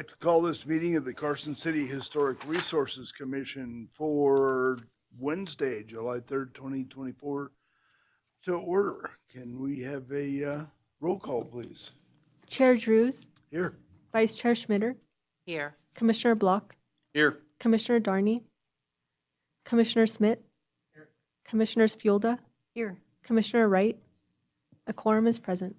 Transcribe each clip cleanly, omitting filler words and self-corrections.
like to call this meeting of the Carson City Historic Resources Commission for Wednesday, July 3rd, 2024 to order. Can we have a roll call, please? Chair Drews, Here. Vice Chair Schmitter, Here. Commissioner Block, Here. Commissioner Darney, Commissioner Smith, Commissioner Spiolda, Here. Commissioner Wright. A quorum is present.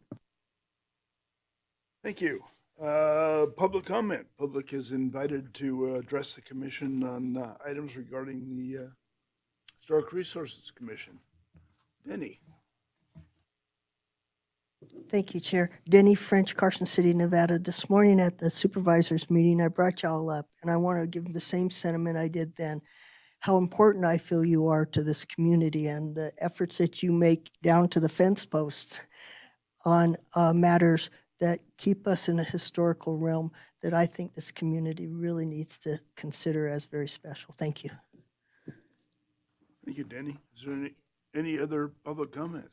Thank you. Public comment. Public is invited to address the commission on items regarding the Historic Resources Commission. Denny. Thank you, Chair. Denny French, Carson City, Nevada. This morning at the supervisors meeting, I brought y'all up, and I want to give the same sentiment I did then. How important I feel you are to this community and the efforts that you make down to the fence posts on matters that keep us in a historical realm that I think this community really needs to consider as very special. Thank you. Thank you, Denny. Is there any other public comment?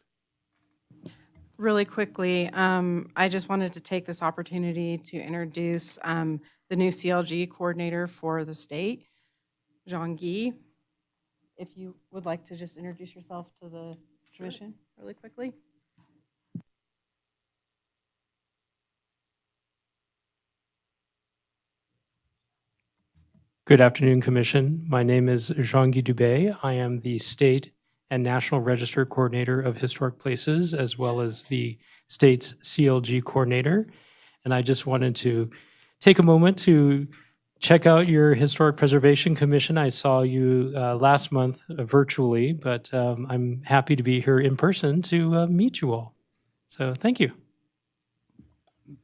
Really quickly, I just wanted to take this opportunity to introduce the new CLG coordinator for the state, Jean-Guy. If you would like to just introduce yourself to the commission really quickly. Good afternoon, Commission. My name is Jean-Guy Dubé. I am the State and National Register Coordinator of Historic Places, as well as the state's CLG Coordinator. And I just wanted to take a moment to check out your Historic Preservation Commission. I saw you last month virtually, but I'm happy to be here in person to meet you all. So thank you.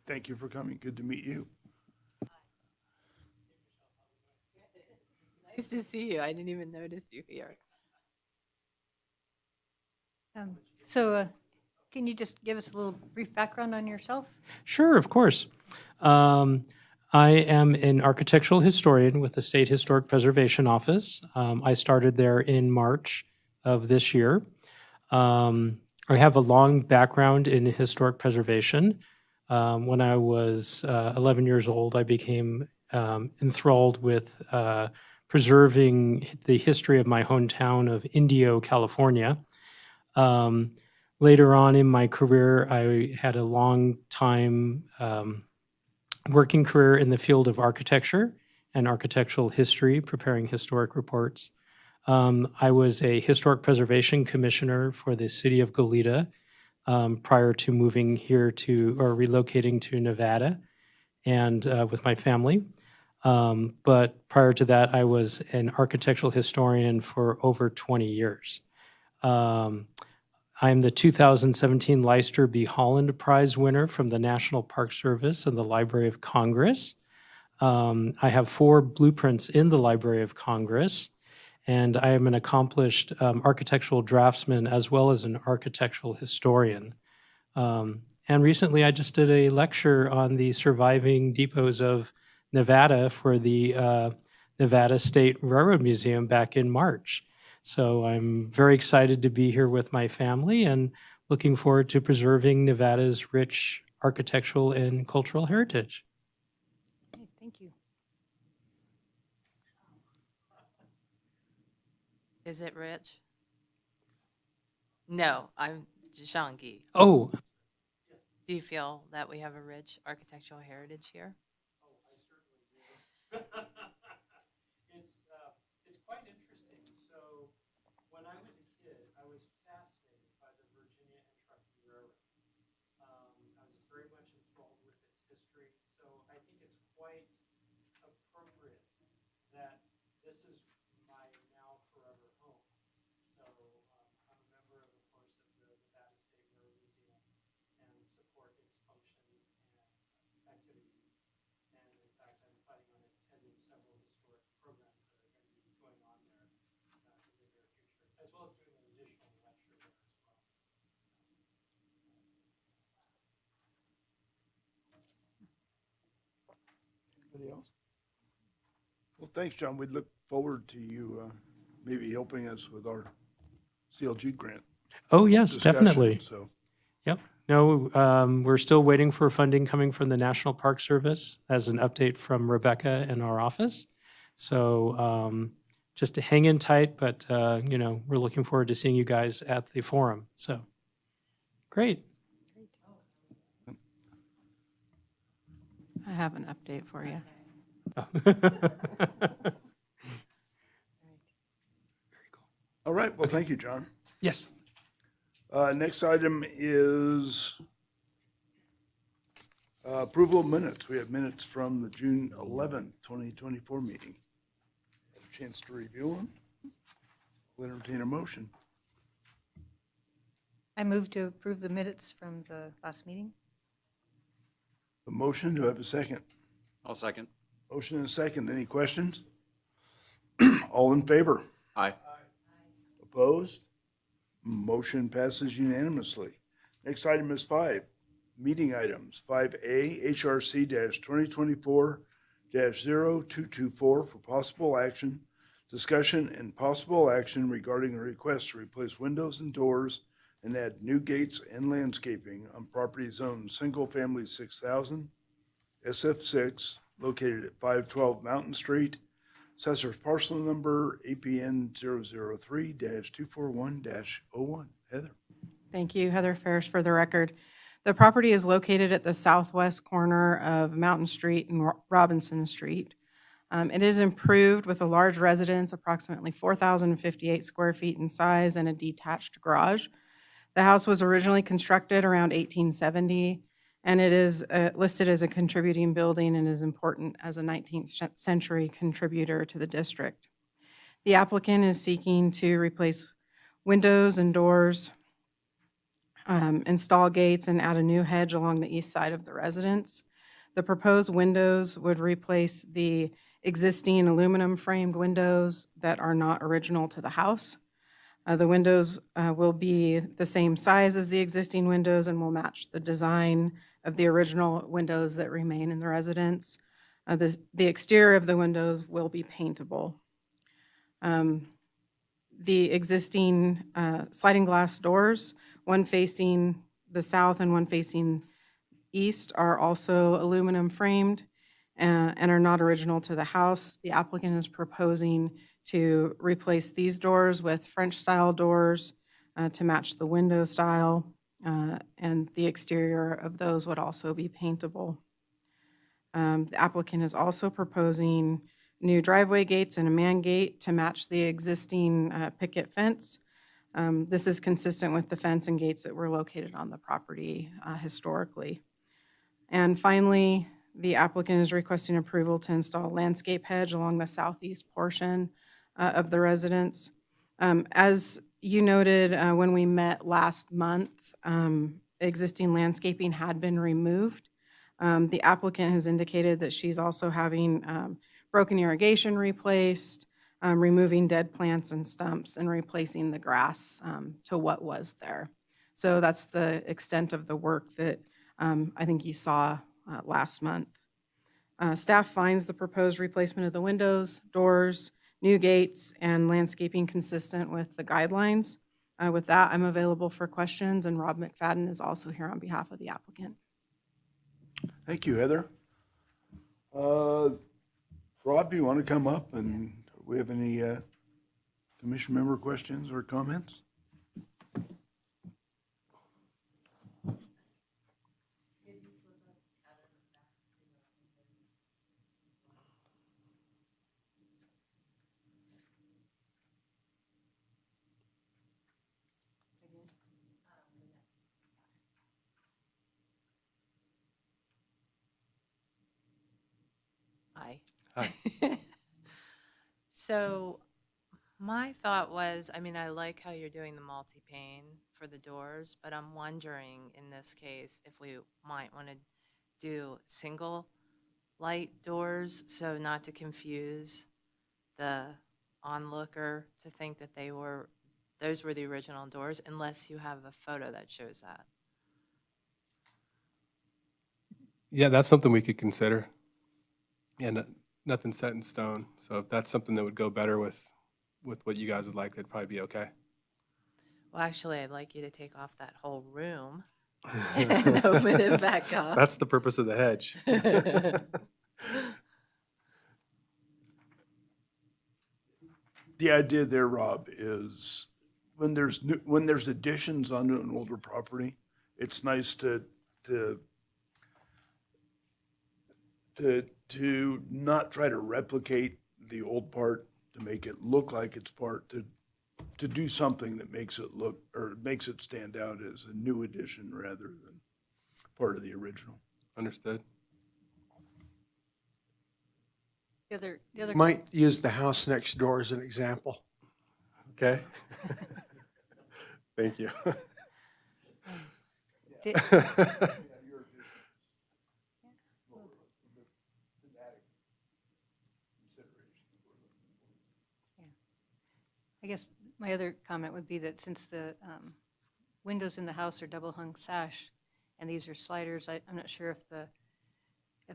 Thank you for coming. Good to meet you. Nice to see you. I didn't even notice you here. Can you just give us a little brief background on yourself? Sure, of course. I am an architectural historian with the State Historic Preservation Office. I started there in March of this year. I have a long background in historic preservation. When I was 11 years old, I became enthralled with preserving the history of my hometown of Indio, California. Later on in my career, I had a long time working career in the field of architecture and architectural history, preparing historic reports. I was a historic preservation commissioner for the city of Goleta prior to moving here or relocating to Nevada and with my family. But prior to that, I was an architectural historian for over 20 years. I am the 2017 Leicester B. Holland Prize winner from the National Park Service and the Library of Congress. I have 4 blueprints in the Library of Congress, and I am an accomplished architectural draftsman as well as an architectural historian. And recently I just did a lecture on the surviving depots of Nevada for the Nevada State Railroad Museum back in March. So I'm very excited to be here with my family and looking forward to preserving Nevada's rich architectural and cultural heritage. Okay, thank you. Is it rich? No, I'm Jean-Guy. Oh, Do you feel that we have a rich architectural heritage here? It's quite interesting. So when I was a kid, I was fascinated by the Virginia and Truckee Railroad. I was very much enthralled with its history. So I think it's quite appropriate that this is my now forever home. So I'm a member, of course, of the Nevada State Railroad Museum and support its functions and activities. And in fact, I'm planning on attending several historic programs that are going to be going on there in the near future, as well as doing an additional lecture there as well. Anybody else? Well, thanks, John. We look forward to you maybe helping us with our CLG grant Oh, yes, discussion. definitely. So Yep. No, we're still waiting for funding coming from the National Park Service as an update from Rebecca in our office. So just to hang in tight, but we're looking forward to seeing you guys at the forum. So great. I have an update for you. All right, well, thank you, John. Yes. Next item is approval of minutes. We have minutes from the June 11th, 2024 meeting. Have a chance to review them. We'll entertain a motion. I move to approve the minutes from the last meeting. A motion, do I have a second? I'll second. Motion and a second. Any questions? All in favor? Aye. Opposed? Motion passes unanimously. Next item is 5, meeting items. 5A, HRC-2024-0224 for possible action, discussion and possible action regarding a request to replace windows and doors and add new gates and landscaping on property zone single-family 6,000, SF6, located at 512 Mountain Street, Assessor's parcel number APN 003-241-01. Heather. Thank you, Heather Ferris, for the record. The property is located at the southwest corner of Mountain Street and Robinson Street. It is improved with a large residence, approximately 4,058 square feet in size, and a detached garage. The house was originally constructed around 1870, and it is listed as a contributing building and is important as a 19th century contributor to the district. The applicant is seeking to replace windows and doors, install gates, and add a new hedge along the east side of the residence. The proposed windows would replace the existing aluminum framed windows that are not original to the house. The windows will be the same size as the existing windows and will match the design of the original windows that remain in the residence. The exterior of the windows will be paintable. The existing sliding glass doors, one facing the south and one facing east, are also aluminum framed and are not original to the house. The applicant is proposing to replace these doors with French-style doors to match the window style, and the exterior of those would also be paintable. The applicant is also proposing new driveway gates and a man gate to match the existing picket fence. This is consistent with the fence and gates that were located on the property historically. And finally, the applicant is requesting approval to install a landscape hedge along the southeast portion of the residence. As you noted when we met last month, existing landscaping had been removed. The applicant has indicated that she's also having broken irrigation replaced, removing dead plants and stumps, and replacing the grass to what was there. So that's the extent of the work that I think you saw last month. Staff finds the proposed replacement of the windows, doors, new gates, and landscaping consistent with the guidelines. With that, I'm available for questions, and Rob McFadden is also here on behalf of the applicant. Thank you, Heather. Rob, you want to come up, and do we have any commission member questions or comments? Hi. Hi. So my thought was, I mean, I like how you're doing the multi-pane for the doors, but I'm wondering in this case if we might want to do single light doors, so not to confuse the onlooker to think that those were the original doors, unless you have a photo that shows that. Yeah, that's something we could consider. Yeah, nothing set in stone. So if that's something that would go better with what you guys would like, that'd probably be okay. Well, actually, I'd like you to take off that whole room and open it back up. That's the purpose of the hedge. The idea there, Rob, is when there's additions onto an older property, it's nice to not try to replicate the old part to make it look like it's part, to do something that makes it look, or makes it stand out as a new addition rather than part of the original. Understood. The other Might use the house next door as an example. Okay. Thank you. the- I guess my other comment would be that since the windows in the house are double hung sash and these are sliders, I'm not sure if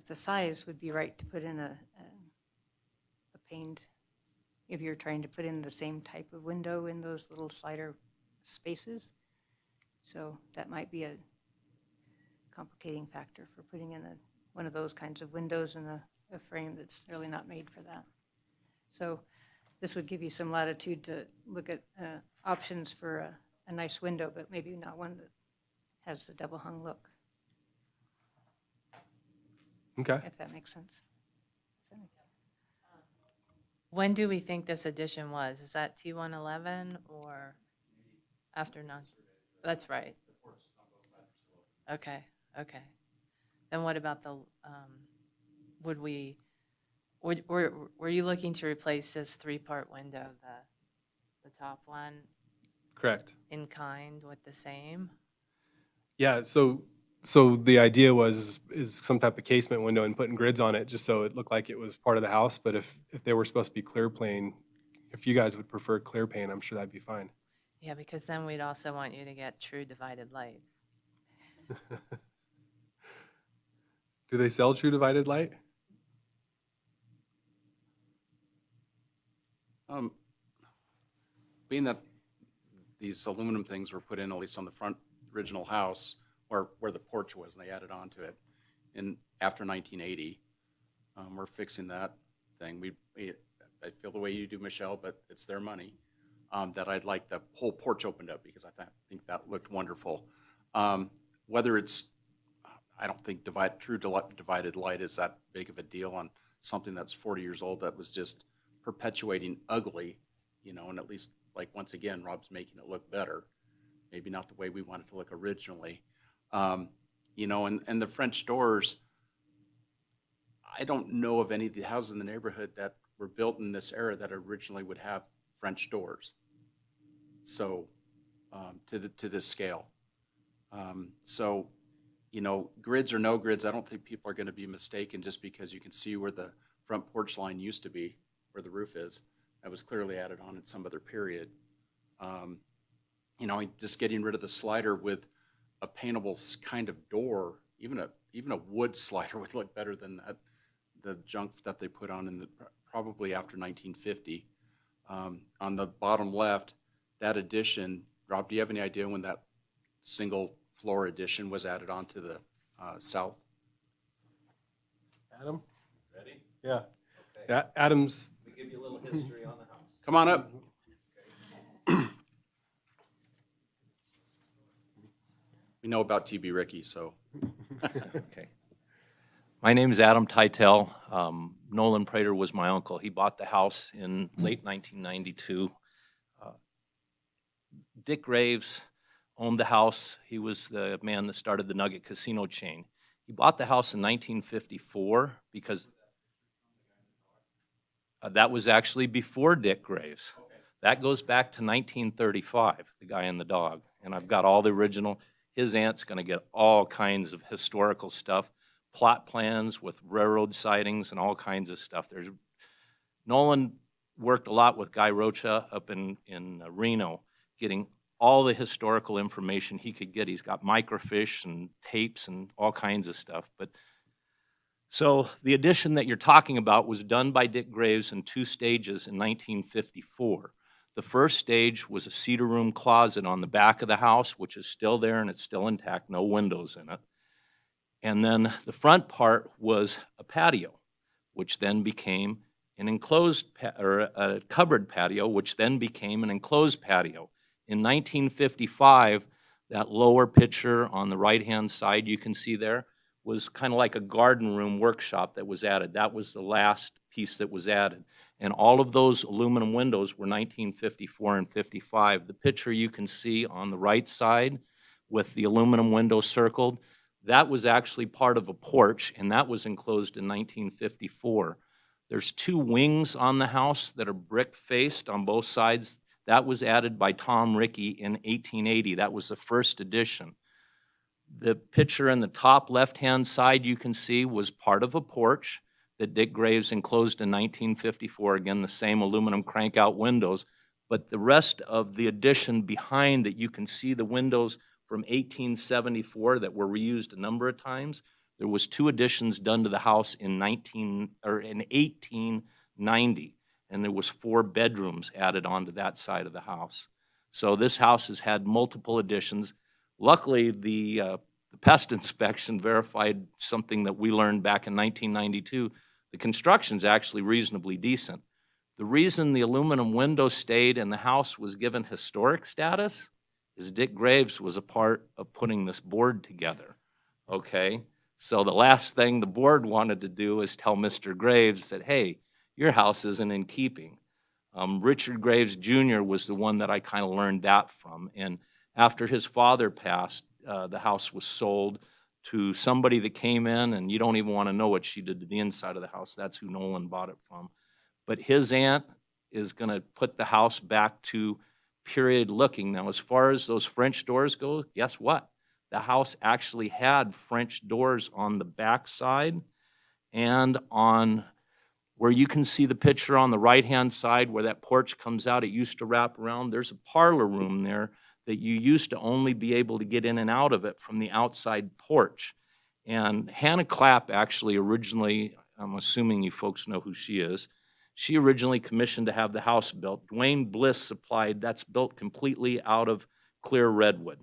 the size would be right to put in a paned, if you're trying to put in the same type of window in those little slider spaces. So that might be a complicating factor for putting in one of those kinds of windows in a frame that's really not made for that. So this would give you some latitude to look at options for a nice window, but maybe not one that has the double hung look, Okay. if that makes sense. When do we think this addition was? Is that T111 or after none? That's right. Okay, okay. Then what about the, were you looking to replace this three-part window, the top one, Correct. in kind with the same? Yeah, so the idea is some type of casement window and putting grids on it just so it looked like it was part of the house. But if they were supposed to be clear pane, if you guys would prefer clear pane, I'm sure that'd be fine. Yeah, because then we'd also want you to get true divided light. Do they sell true divided light? Being that these aluminum things were put in, at least on the front original house, where the porch was, and they added on to it, and after 1980, we're fixing that thing. I feel the way you do, Michelle, but it's their money. That I'd like the whole porch opened up because I think that looked wonderful. Whether it's, I don't think true divided light is that big of a deal on something that's 40 years old that was just perpetuating ugly, and at least, like, once again, Rob's making it look better. Maybe not the way we wanted it to look originally. And the French doors, I don't know of any of the houses in the neighborhood that were built in this era that originally would have French doors. So, to this scale. Grids or no grids, I don't think people are going to be mistaken just because you can see where the front porch line used to be, where the roof is. That was clearly added on at some other period. Just getting rid of the slider with a paintable kind of door, even a wood slider would look better than the junk that they put on probably after 1950. On the bottom left, that addition, Rob, do you have any idea when that single floor addition was added on to the south? Adam? Ready? Yeah. Okay. Adam's. Let me give you a little history on the house. Come on up. We know about TB Ricky, so. Okay. My name is Adam Teitel. Nolan Prater was my uncle. He bought the house in late 1992. Dick Graves owned the house. He was the man that started the Nugget Casino chain. He bought the house in 1954 because that was actually before Dick Graves. That goes back to 1935, the guy and the dog. And I've got all the original. His aunt's going to get all kinds of historical stuff, plot plans with railroad sightings and all kinds of stuff. Nolan worked a lot with Guy Rocha up in Reno, getting all the historical information he could get. He's got microfiche and tapes and all kinds of stuff. So the addition that you're talking about was done by Dick Graves in 2 stages in 1954. The first stage was a cedar room closet on the back of the house, which is still there and it's still intact, no windows in it. And then the front part was a patio, which then became an or a covered patio, which then became an enclosed patio. In 1955, that lower picture on the right-hand side you can see there was kind of like a garden room workshop that was added. That was the last piece that was added. And all of those aluminum windows were 1954 and 55. The picture you can see on the right side with the aluminum window circled, that was actually part of a porch, and that was enclosed in 1954. There's two wings on the house that are brick-faced on both sides. That was added by Tom Rickey in 1880. That was the first addition. The picture in the top left-hand side you can see was part of a porch that Dick Graves enclosed in 1954. Again, the same aluminum crank-out windows. But the rest of the addition behind that you can see the windows from 1874 that were reused a number of times. There was two additions done to the house in 1890, and there was 4 bedrooms added onto that side of the house. So this house has had multiple additions. Luckily, the pest inspection verified something that we learned back in 1992. The construction's actually reasonably decent. The reason the aluminum window stayed and the house was given historic status is Dick Graves was a part of putting this board together, okay? So the last thing the board wanted to do is tell Mr. Graves that, hey, your house isn't in keeping. Richard Graves Jr. was the one that I kind of learned that from. And after his father passed, the house was sold to somebody that came in, and you don't even want to know what she did to the inside of the house. That's who Nolan bought it from. But his aunt is going to put the house back to period looking. Now, as far as those French doors go, guess what? The house actually had French doors on the back side and on where you can see the picture on the right-hand side where that porch comes out. It used to wrap around. There's a parlor room there that you used to only be able to get in and out of it from the outside porch. And Hannah Clapp actually originally, I'm assuming you folks know who she is, she originally commissioned to have the house built. Dwayne Bliss supplied, that's built completely out of clear redwood.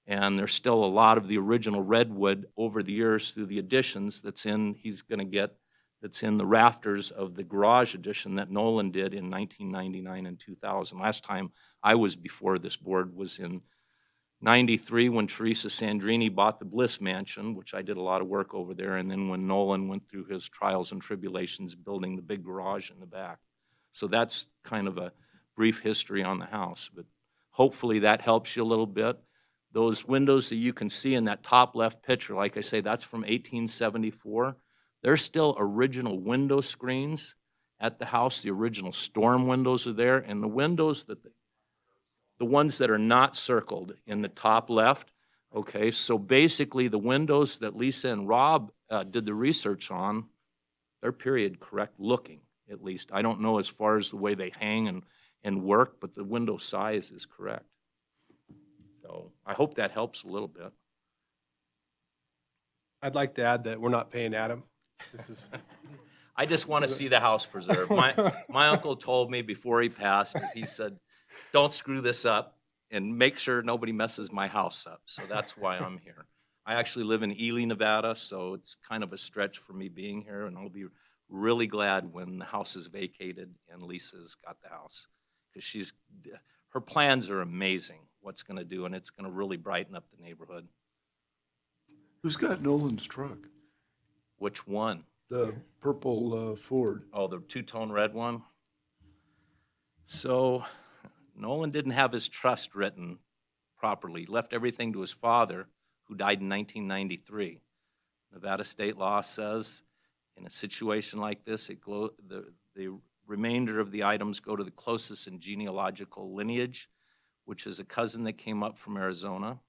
And there's still a lot of the original redwood over the years through the additions that's in, he's gonna get, that's in the rafters of the garage addition that Nolan did in 1999 and 2000. Last time I was before this board was in 93 when Teresa Sandrini bought the Bliss Mansion, which I did a lot of work over there, and then when Nolan went through his trials and tribulations building the big garage in the back. So that's kind of a brief history on the house, but hopefully that helps you a little bit. Those windows that you can see in that top left picture, like I say, that's from 1874. There's still original window screens at the house. The original storm windows are there, and the windows that the ones that are not circled in the top left, okay? So basically the windows that Lisa and Rob did the research on, they're period correct looking, at least. I don't know as far as the way they hang and work, but the window size is correct. So I hope that helps a little bit. I'd like to add that we're not paying Adam. This is, I just want to see the house preserved. My uncle told me before he passed, is he said, don't screw this up and make sure nobody messes my house up. So that's why I'm here. I actually live in Ely, Nevada, so it's kind of a stretch for me being here, and I'll be really glad when the house is vacated and Lisa's got the house, because her plans are amazing, what's going to do, and it's going to really brighten up the neighborhood. Who's got Nolan's truck? Which one? The purple Ford. Oh, the two-tone red one? So Nolan didn't have his trust written properly. He left everything to his father, who died in 1993. Nevada state law says in a situation like this, the remainder of the items go to the closest in genealogical lineage, which is a cousin that came up from Arizona,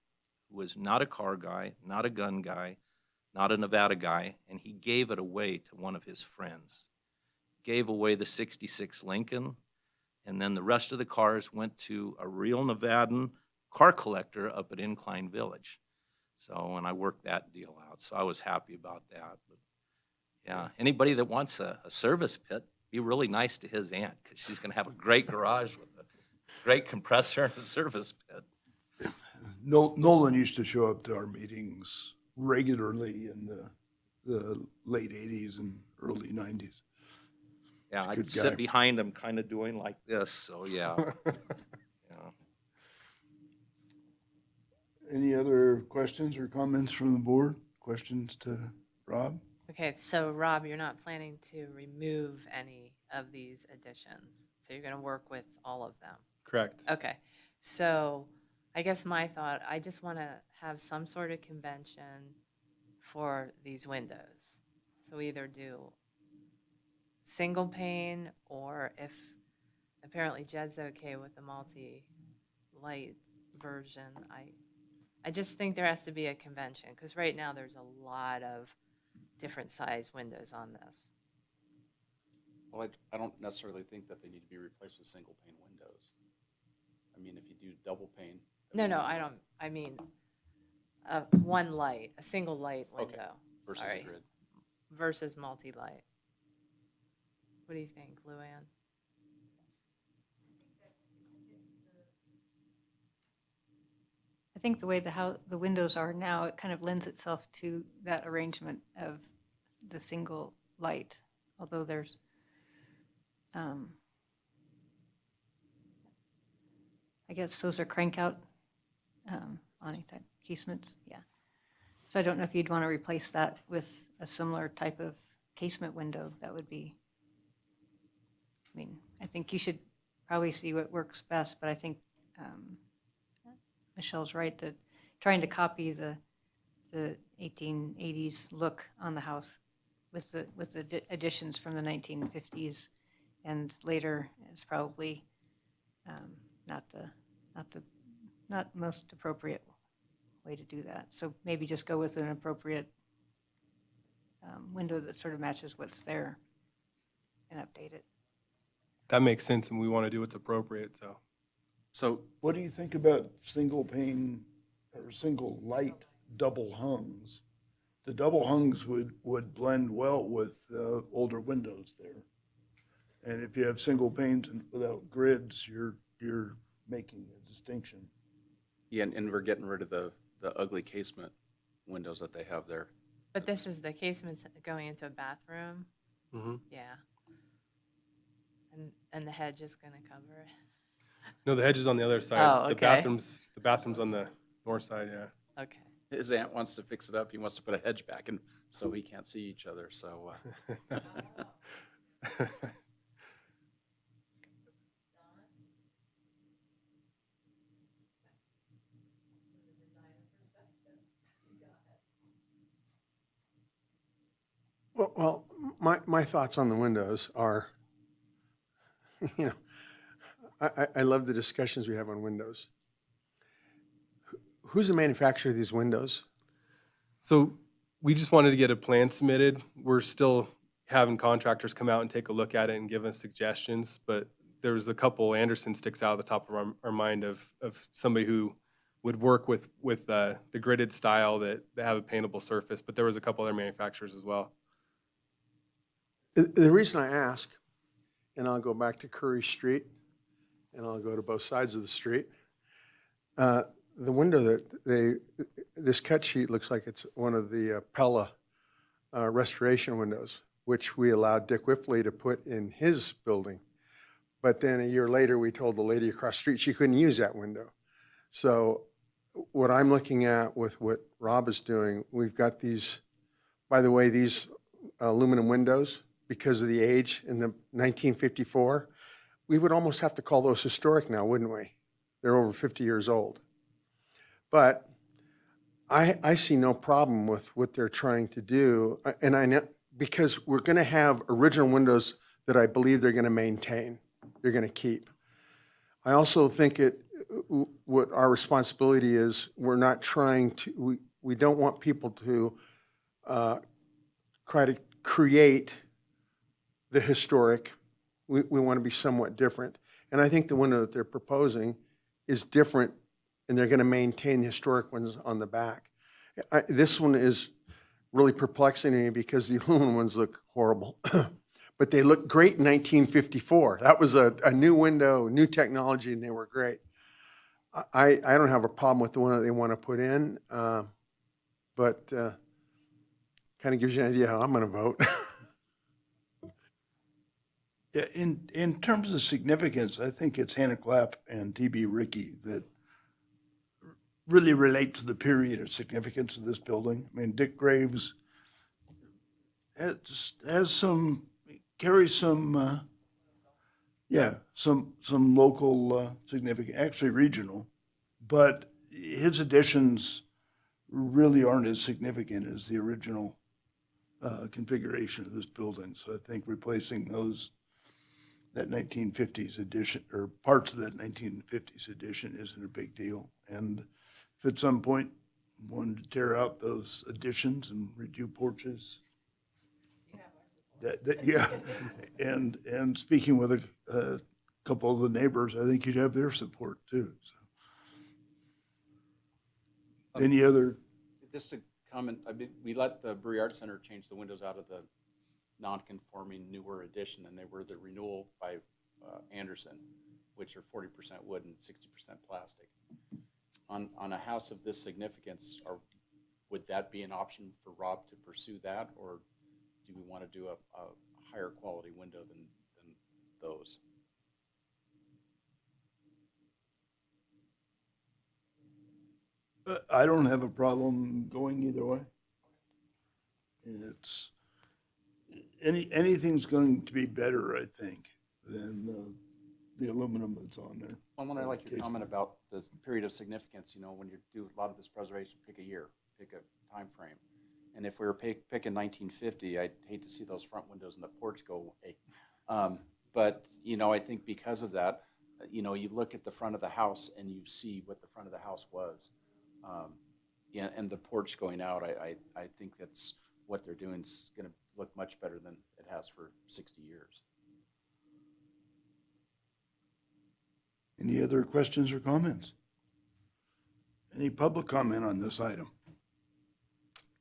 who was not a car guy, not a gun guy, not a Nevada guy, and he gave it away to one of his friends. Gave away the 66 Lincoln, and then the rest of the cars went to a real Nevadan car collector up at Incline Village. So, and I worked that deal out, so I was happy about that. But yeah, anybody that wants a service pit, be really nice to his aunt, because she's going to have a great garage with Great compressor and a service pit. Nolan used to show up to our meetings regularly in the late 80s and early 90s. Yeah, He's a I'd good sit guy. behind him kind of doing like this, so yeah. Yeah. Any other questions or comments from the board? Questions to Rob? Okay, so Rob, you're not planning to remove any of these additions, so you're gonna work with all of them? Correct. Okay, so I guess my thought, I just want to have some sort of convention for these windows. So either do single pane, or if apparently Jed's okay with the multi-light version, I just think there has to be a convention, because right now there's a lot of different size windows on this. Well, I don't necessarily think that they need to be replaced with single pane windows. I mean, if you do double pane. then No, maybe I don't, I mean, one light, a single light Okay, window. versus Sorry. a grid. Versus multi-light. What do you think, Luann? I think the way the windows are now, it kind of lends itself to that arrangement of the single light, although there's, I guess those are crank out awning type casements, yeah. So I don't know if you'd want to replace that with a similar type of casement window. That would be, I mean, I think you should probably see what works best, but I think Michelle's right that trying to copy the 1880s look on the house with the additions from the 1950s and later is probably not most appropriate way to do that. So maybe just go with an appropriate window that sort of matches what's there and update it. That makes sense, and we want to do what's appropriate, so. So What do you think about single pane or single light double hungs? The double hungs would blend well with older windows there. And if you have single panes and without grids, you're making a distinction. yeah, and we're getting rid of the ugly casement windows that they have there. But this is the casements going into a bathroom? Mhm. Yeah. And the hedge is gonna cover it? No, the hedge is on the other side. Oh, The okay. bathroom's on the north side, yeah. Okay. His aunt wants to fix it up. He wants to put a hedge back in so we can't see each other, so. Well, my thoughts on the windows are, you know, I love the discussions we have on windows. Who's the manufacturer of these windows? So we just wanted to get a plan submitted. We're still having contractors come out and take a look at it and give us suggestions, but there was a couple, Anderson sticks out at the top of our mind of somebody who would work with the gridded style that have a paintable surface, but there was a couple other manufacturers as well. The reason I ask, and I'll go back to Curry Street, and I'll go to both sides of the street. The window that this cut sheet looks like it's one of the Pella restoration windows, which we allowed Dick Whiffley to put in his building. But then a year later, we told the lady across the street she couldn't use that window. So what I'm looking at with what Rob is doing, we've got these, by the way, these aluminum windows, because of the age in the 1954, we would almost have to call those historic now, wouldn't we? They're over 50 years old. But I see no problem with what they're trying to do, and I know, because we're going to have original windows that I believe they're going to maintain, they're going to keep. I also think what our responsibility is, we're not trying to, we don't want people to try to create the historic. We want to be somewhat different. And I think the window that they're proposing is different, and they're going to maintain the historic ones on the back. This one is really perplexing to me because the aluminum ones look horrible. But but they looked great in 1954. That was a new window, new technology, and they were great. I don't have a problem with the one that they want to put in, but kind of gives you an idea how I'm going to vote. Yeah, in terms of significance, I think it's Hannah Clapp and T.B. Rickey that really relate to the period of significance of this building. I mean, Dick Graves has some, carries some, some local significant, actually regional, but his additions really aren't as significant as the original configuration of this building. So I think replacing that 1950s edition, or parts of that 1950s edition, isn't a big deal. And if at some point wanted to tear out those additions and redo porches, yeah. And speaking with a couple of the neighbors, I think you'd have their support too. So. Any other? Just to comment, I mean, we let the Brewery Arts Center change the windows out of the non-conforming newer edition, and they were the renewal by Anderson, which are 40% wood and 60% plastic. On a house of this significance, would that be an option for Rob to pursue that, or do we want to do a higher quality window than those? I don't have a problem going either way. It's anything's going to be better, I think, than the aluminum that's on there. Well, I like your comment about the period of significance. You know, when you do a lot of this preservation, pick a year, pick a time frame. And if we were picking 1950, I'd hate to see those front windows and the porch go away. But, you know, I think because of that, you know, you look at the front of the house and you see what the front of the house was. And the porch going out, I think that's what they're doing is going to look much better than it has for 60 years. Any other questions or comments? Any public comment on this item?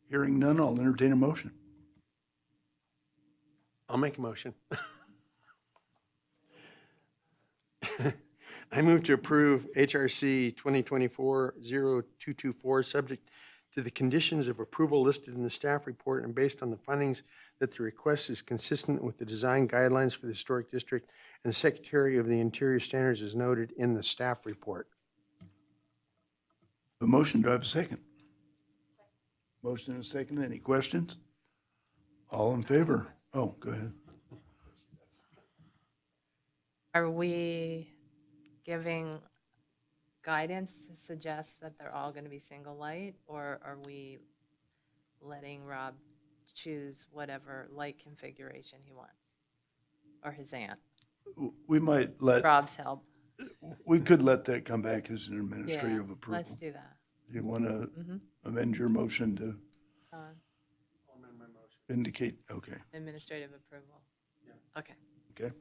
Hearing none, I'll entertain a motion. I'll make a motion. I move to approve HRC 2024-0224, subject to the conditions of approval listed in the staff report and based on the findings that the request is consistent with the design guidelines for the historic district and the Secretary of the Interior standards as noted in the staff report. A motion, do I have a second? Motion and a second. Any questions? All in favor? Oh, go ahead. Are we giving guidance to suggest that they're all going to be single light, or are we letting Rob choose whatever light configuration he wants? Or his aunt? We might let, Rob's help. we could let that come back as an administrative Yeah, approval. let's do that. Do you want to Mhm. amend your motion to Uh, indicate? Okay, Administrative approval. Okay. okay.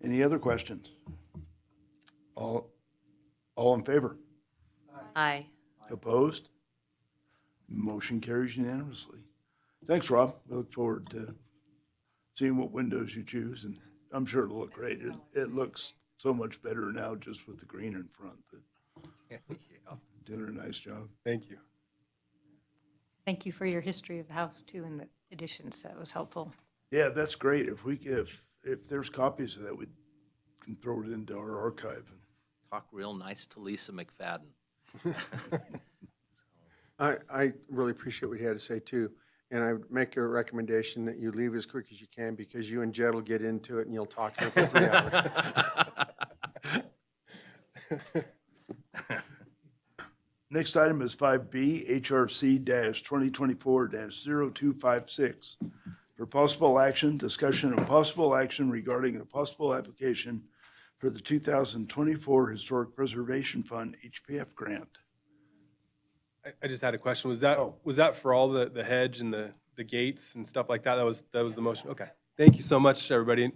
Any other questions? All in favor? Aye. Opposed? Motion carries unanimously. Thanks, Rob. We look forward to seeing what windows you choose, and I'm sure it'll look great. It looks so much better now just with the green in front. Doing a nice job. Thank you. Thank you for your history of the house too and the additions. That was helpful. Yeah, that's great. If there's copies of that, we can throw it into our archive. Talk real nice to Lisa McFadden. I really appreciate what you had to say too. And I would make a recommendation that you leave as quick as you can because you and Jed will get into it and you'll talk here for 3 hours. Next item is 5B, HRC-2024-0256. For possible action, discussion of possible action regarding a possible application for the 2024 Historic Preservation Fund HPF grant. I just had a question. Was that for all the hedge and the gates and stuff like that? That was the motion? Okay. Thank you so much, everybody.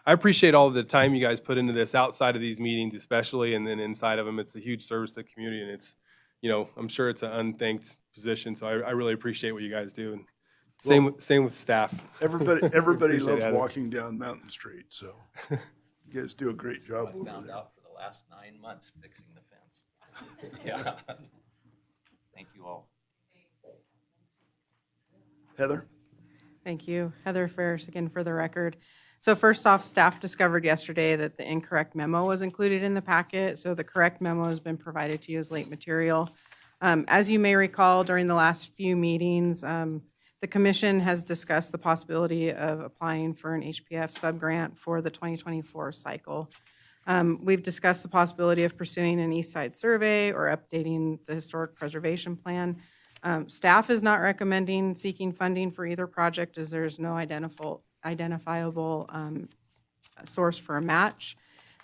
I appreciate all of the time you guys put into this outside of these meetings especially, and then inside of them. It's a huge service to the community, and it's, you know, I'm sure it's an unthanked position, so I really appreciate what you guys do. And Same with staff. Everybody Appreciate loves it, Heather. walking down Mountain Street, so you guys do a great job over Found there. out for the last 9 months fixing the fence. Yeah. Thank you all. Heather? Thank you. Heather Ferris, again, for the record. So first off, staff discovered yesterday that the incorrect memo was included in the packet, so the correct memo has been provided to you as late material. As you may recall, during the last few meetings, the commission has discussed the possibility of applying for an HPF subgrant for the 2024 cycle. We've discussed the possibility of pursuing an East Side survey or updating the historic preservation plan. Staff is not recommending seeking funding for either project as there's no identifiable source for a match.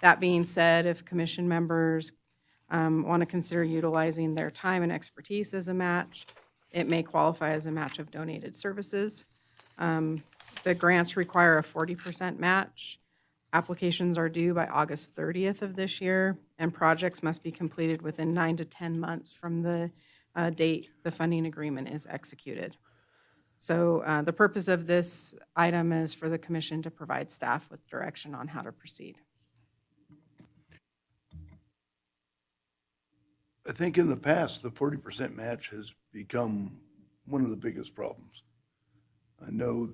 That being said, if commission members want to consider utilizing their time and expertise as a match, it may qualify as a match of donated services. The grants require a 40% match. Applications are due by August 30th of this year, and projects must be completed within 9 to 10 months from the date the funding agreement is executed. So the purpose of this item is for the commission to provide staff with direction on how to proceed. I think in the past, the 40% match has become one of the biggest problems. I know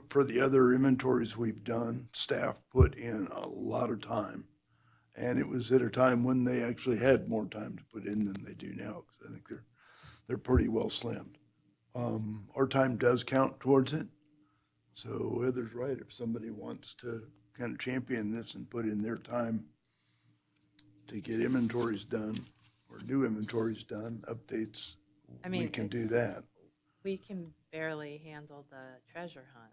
for the other inventories we've done, staff put in a lot of time. And it was at a time when they actually had more time to put in than they do now, because I think they're pretty well slammed. Our time does count towards it. So Heather's right. If somebody wants to kind of champion this and put in their time to get inventories done or new inventories done, updates, I mean, we can do that. We can barely handle the treasure hunt.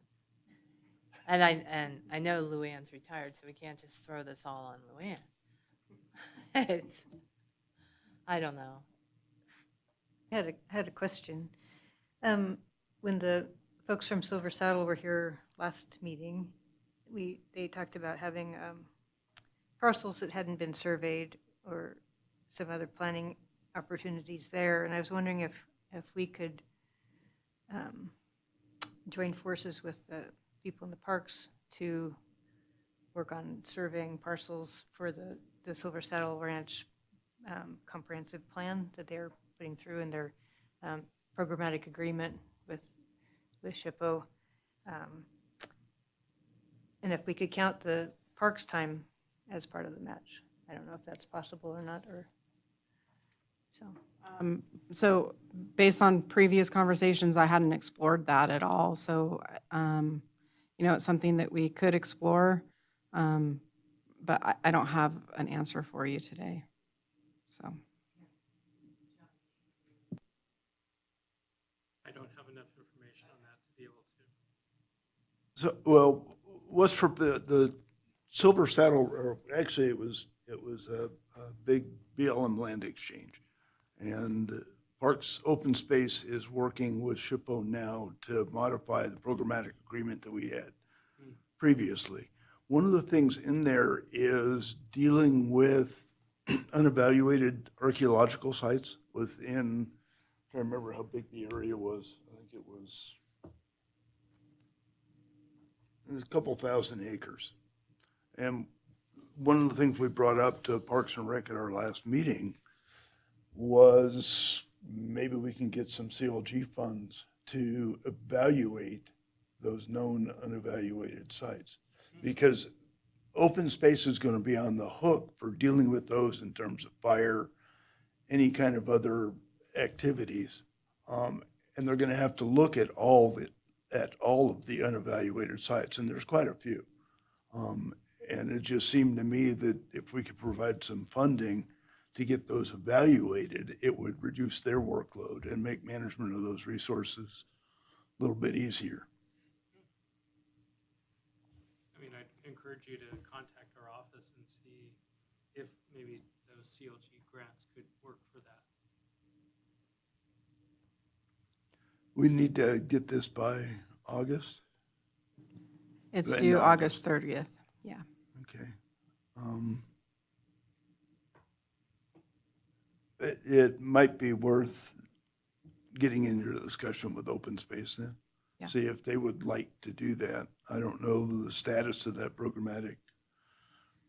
And I know Luann's retired, so we can't just throw this all on Luann. I don't know. I had a question. When the folks from Silver Saddle were here last meeting, they talked about having parcels that hadn't been surveyed or some other planning opportunities there. And I was wondering if we could join forces with the people in the parks to work on surveying parcels for the Silver Saddle Ranch comprehensive plan that they're putting through in their programmatic agreement with SHPO. And if we could count the parks time as part of the match. I don't know if that's possible or not, or so. So based on previous conversations, I hadn't explored that at all. So, it's something that we could explore, but I don't have an answer for you today. So. I don't have enough information on that to be able to. So, well, the Silver Saddle, or actually it was a big BLM land exchange. And Parks Open Space is working with SHPO now to modify the programmatic agreement that we had previously. One of the things in there is dealing with unevaluated archaeological sites within, I'm trying to remember how big the area was. I think it was a couple thousand acres. And one of the things we brought up to Parks and Rec at our last meeting was maybe we can get some CLG funds to evaluate those known unevaluated sites. Because open space is going to be on the hook for dealing with those in terms of fire, any kind of other activities. And they're going to have to look at all of the unevaluated sites, and there's quite a few. And it just seemed to me that if we could provide some funding to get those evaluated, it would reduce their workload and make management of those resources a little bit easier. I mean, I'd encourage you to contact our office and see if maybe those CLG grants could work for that. We need to get this by August? It's End due of August 30th. Yeah. Okay. It might be worth getting into the discussion with open space then. Yeah. see if they would like to do that. I don't know the status of that programmatic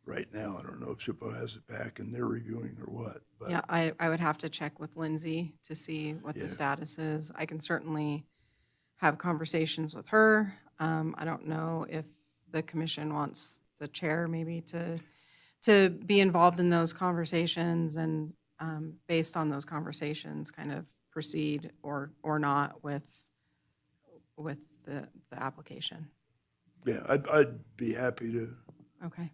right now. I don't know if SHPO has it back and they're reviewing or what, but. Yeah, I would have to check with Lindsay to see what Yeah. the status is. I can certainly have conversations with her. I don't know if the commission wants the chair maybe to be involved in those conversations and based on those conversations, kind of proceed or not with the application. Yeah, I'd be happy to Okay,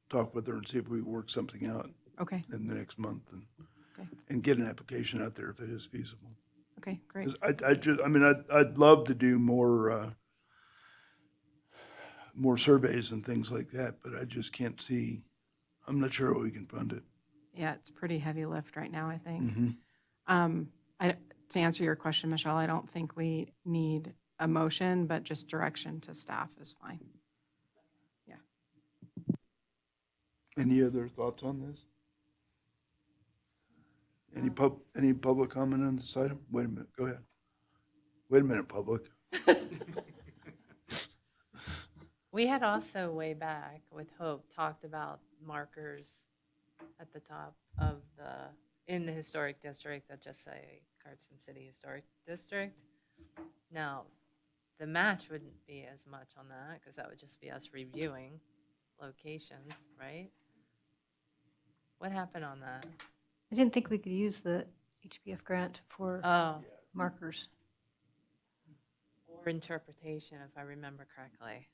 talk with her and see if we can work something out okay, in the next month okay, and get an application out there if it is feasible. okay, great. 'Cause I mean, I'd love to do more surveys and things like that, but I just can't see, I'm not sure we can fund it. Yeah, it's pretty heavy lift right now, I think. Mhm. To answer your question, Michelle, I don't think we need a motion, but just direction to staff is fine. Yeah. Any other thoughts on this? Any public comment on this item? Wait a minute, go ahead. Wait a minute, public. We had also way back with Hope talked about markers at the top of in the historic district that just say Carson City Historic District. Now, the match wouldn't be as much on that because that would just be us reviewing locations, right? What happened on that? I didn't think we could use the HPF grant for Oh, markers. or interpretation, if I remember correctly.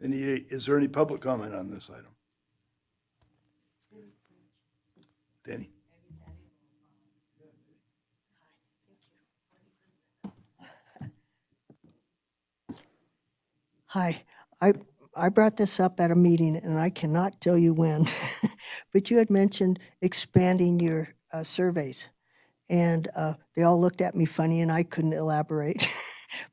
Is there any public comment on this item? Danny? Hi, I brought this up at a meeting, and I cannot tell you when, but you had mentioned expanding your surveys. And they all looked at me funny, and I couldn't elaborate.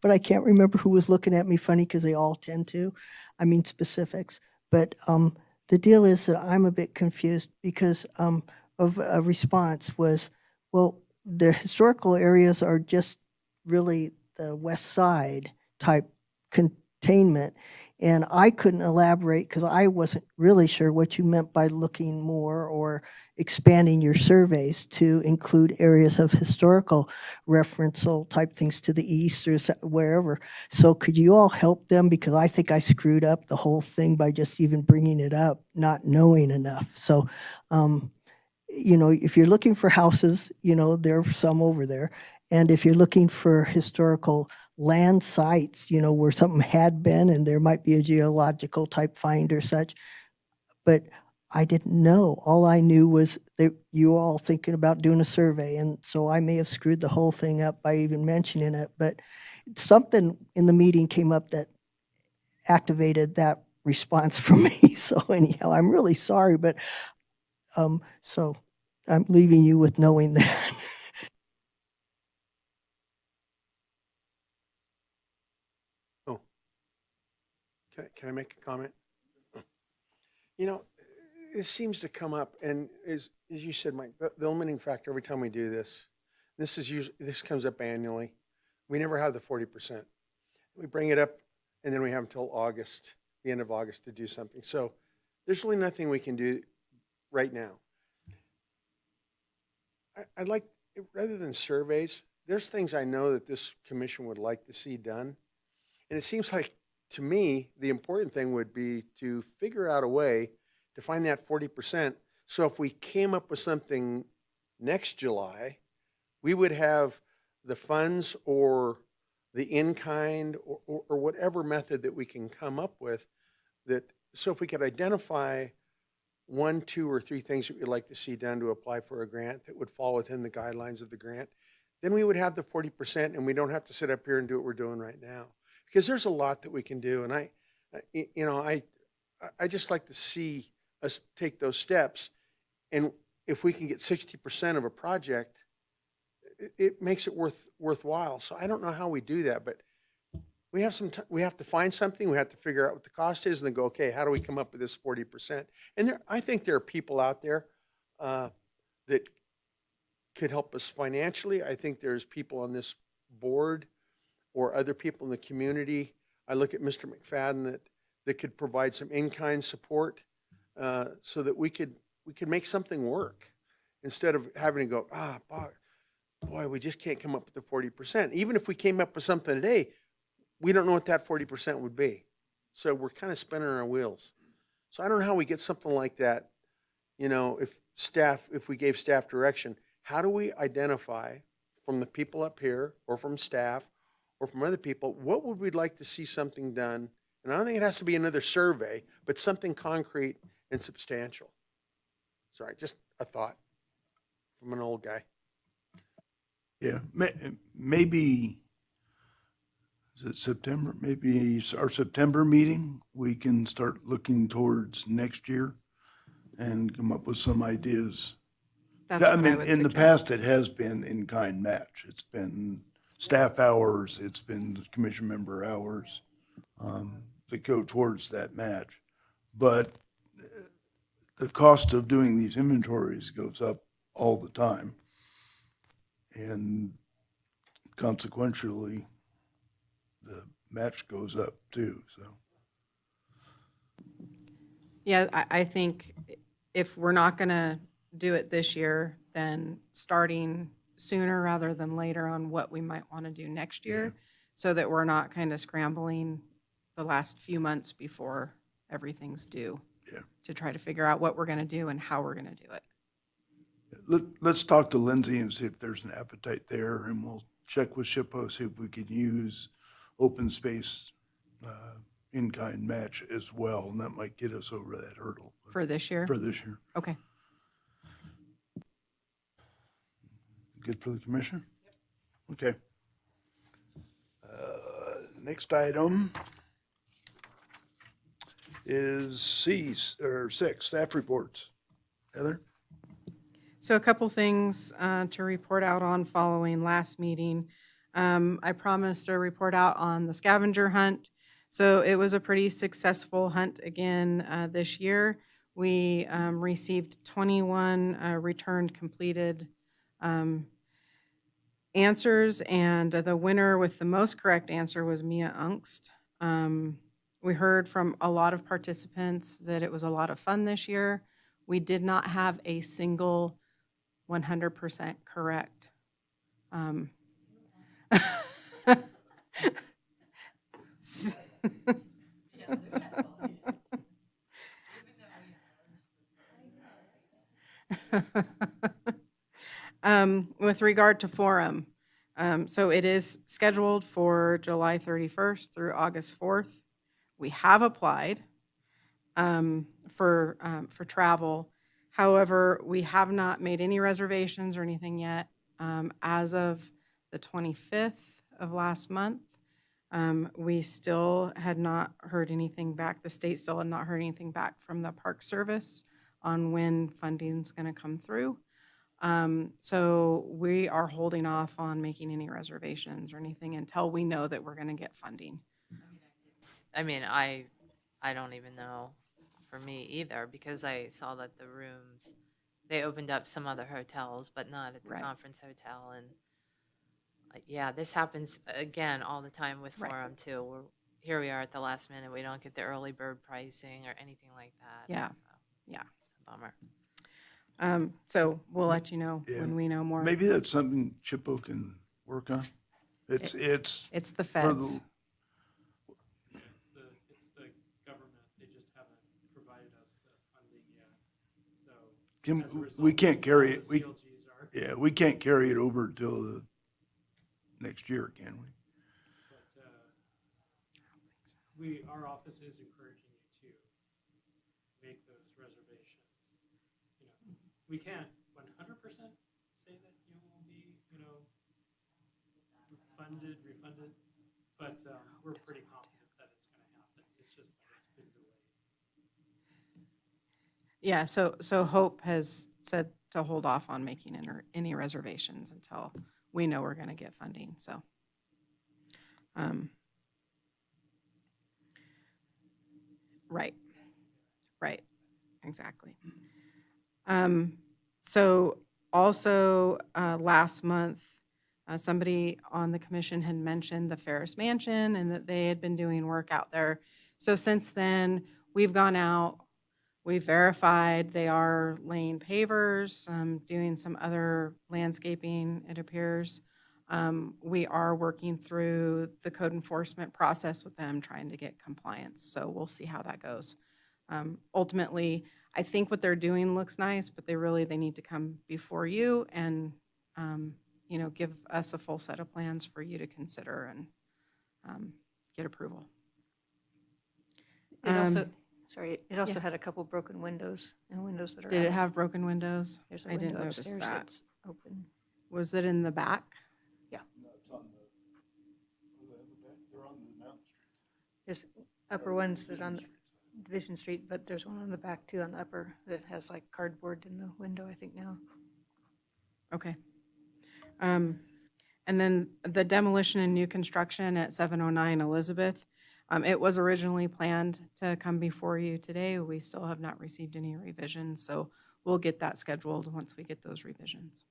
But I can't remember who was looking at me funny because they all tend to. I mean specifics. But the deal is that I'm a bit confused because of a response was, well, the historical areas are just really the west side type containment. And I couldn't elaborate because I wasn't really sure what you meant by looking more or expanding your surveys to include areas of historical referential type things to the east or wherever. So could you all help them? Because I think I screwed up the whole thing by just even bringing it up, not knowing enough. So, if you're looking for houses, there are some over there. And if you're looking for historical land sites, where something had been and there might be a geological type find or such. But I didn't know. All I knew was that you were all thinking about doing a survey. And so I may have screwed the whole thing up by even mentioning it. But something in the meeting came up that activated that response from me. So anyhow, I'm really sorry. But so I'm leaving you with knowing that. Can I make a comment? It seems to come up, and as you said, Mike, the limiting factor every time we do this, this comes up annually. We never have the 40%. We bring it up, and then we have until August, the end of August, to do something. So there's really nothing we can do right now. I'd like, rather than surveys, there's things I know that this commission would like to see done. And it seems like, to me, the important thing would be to figure out a way to find that 40%. So if we came up with something next July, we would have the funds or the in-kind or whatever method that we can come up with that, so if we could identify 1, 2, or 3 things that we'd like to see done to apply for a grant that would fall within the guidelines of the grant, then we would have the 40% and we don't have to sit up here and do what we're doing right now. Because there's a lot that we can do. And I just like to see us take those steps. And if we can get 60% of a project, it makes it worthwhile. So I don't know how we do that, but we have we have to find something, we have to figure out what the cost is, and then go, okay, how do we come up with this 40%? And I think there are people out there that could help us financially. I think there's people on this board or other people in the community. I look at Mr. McFadden that could provide some in-kind support so that we could make something work instead of having to go, boy, we just can't come up with the 40%. Even if we came up with something today, we don't know what that 40% would be. So we're kind of spinning our wheels. So I don't know how we get something like that. You know, if we gave staff direction, how do we identify from the people up here or from staff or from other people, what would we like to see something done? And I don't think it has to be another survey, but something concrete and substantial. Sorry, just a thought from an old guy. Yeah, maybe, is it September? Maybe our September meeting, we can start looking towards next year and come up with some ideas. That's I what I mean, would in the suggest. past, it has been in-kind match. It's been staff hours, it's been commission member hours that go towards that match. But the cost of doing these inventories goes up all the time. And consequentially, the match goes up too, so. Yeah, I think if we're not going to do it this year, then starting sooner rather than later on what we might want to do next year, so that we're not kind of scrambling the last few months before everything's due. Yeah. To try to figure out what we're going to do and how we're going to do it. Let's talk to Lindsay and see if there's an appetite there, and we'll check with SHPO, see if we could use open space in-kind match as well, and that might get us over that hurdle For this year? for this year. Okay. Good for the commission? Okay. Next item is six, staff reports. Heather? So a couple things to report out on following last meeting. I promised a report out on the scavenger hunt. So it was a pretty successful hunt again this year. We received 21 returned completed answers, and the winner with the most correct answer was Mia Ungst. We heard from a lot of participants that it was a lot of fun this year. We did not have a single 100% correct. With regard to forum, so it is scheduled for July 31st through August 4th. We have applied for travel. However, we have not made any reservations or anything yet. As of the 25th of last month, we still had not heard anything back. The state still had not heard anything back from the Park Service on when funding's going to come through. So we are holding off on making any reservations or anything until we know that we're going to get funding. I mean, I don't even know for me either, because I saw that the rooms, they opened up some other hotels, but not at the Right. conference hotel. And yeah, this happens again all the time with Right. Forum too. Here we are at the last minute. We don't get the early bird pricing or anything like that. Yeah. So, Yeah. it's a bummer. So we'll let you know Yeah. when we know more. Maybe that's something SHPO can work on. It's It's the for feds. It's the government, they just haven't provided us the funding yet, so. as a result, we can't carry all it, the CLGs are, yeah, we can't carry it over till the next year, can we? but our office is encouraging you to make those reservations. You know, we can't 100% say that you will be, refunded, but we're pretty confident that it's going to happen. It's just that it's been delayed. Yeah, so Hope has said to hold off on making any reservations until we know we're going to get funding, so. Right, exactly. So also, last month, somebody on the commission had mentioned the Ferris Mansion and that they had been doing work out there. So since then, we've gone out, we've verified they are laying pavers, doing some other landscaping, it appears. We are working through the code enforcement process with them, trying to get compliance. So we'll see how that goes. Ultimately, I think what they're doing looks nice, but they need to come before you and, give us a full set of plans for you to consider and get approval. It also, Um, sorry, it also yeah. had a couple broken windows and windows that are Did it out. have broken windows? There's a I didn't window notice upstairs that. that's open. Was it in the back? There's upper ones that on Division Street, but there's one on the back too, on the upper, that has like cardboard in the window, I think now. Okay. And then the demolition and new construction at 709 Elizabeth, it was originally planned to come before you today. We still have not received any revisions, so we'll get that scheduled once we get those revisions.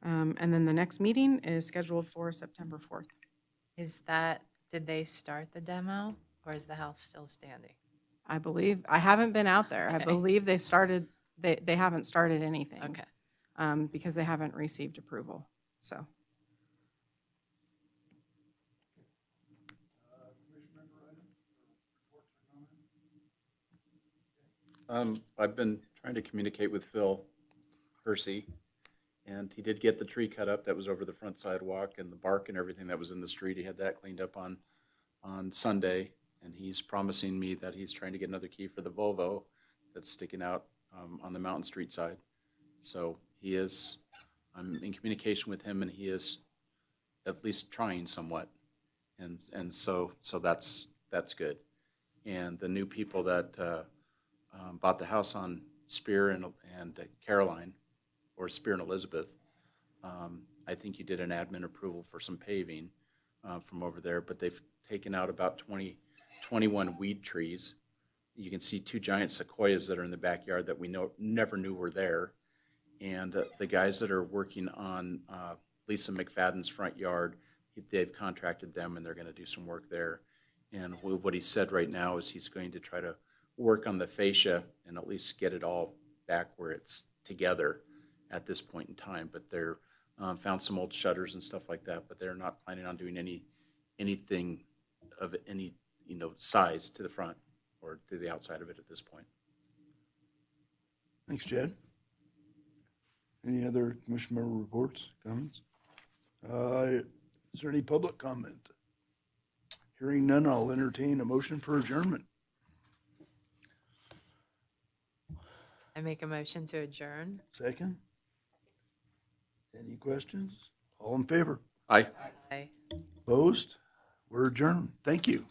And then the next meeting is scheduled for September 4th. Did they start the demo, or is the house still standing? I believe, I haven't been out there. I Okay. believe they haven't started anything. Okay. Because they haven't received approval, so. I've been trying to communicate with Phil Hersey, and he did get the tree cut up that was over the front sidewalk, and the bark and everything that was in the street. He had that cleaned up on Sunday, and he's promising me that he's trying to get another key for the Volvo that's sticking out on the Mountain Street side. So I'm in communication with him, and he is at least trying somewhat, and so that's good. And the new people that bought the house on Spear and Caroline, or Spear and Elizabeth, I think you did an admin approval for some paving from over there, but they've taken out about 21 weed trees. You can see 2 giant sequoias that are in the backyard that we never knew were there. And the guys that are working on Lisa McFadden's front yard, they've contracted them, and they're going to do some work there. And what he said right now is he's going to try to work on the fascia and at least get it all back where it's together at this point in time. But they're found some old shutters and stuff like that, but they're not planning on doing anything of any size to the front or to the outside of it at this point. Thanks, Jed. Any other commission member reports, comments? Is there any public comment? Hearing none, I'll entertain a motion for adjournment. I make a motion to adjourn. Second? Any questions? All in favor? Aye. Aye. Opposed? We're adjourned. Thank you.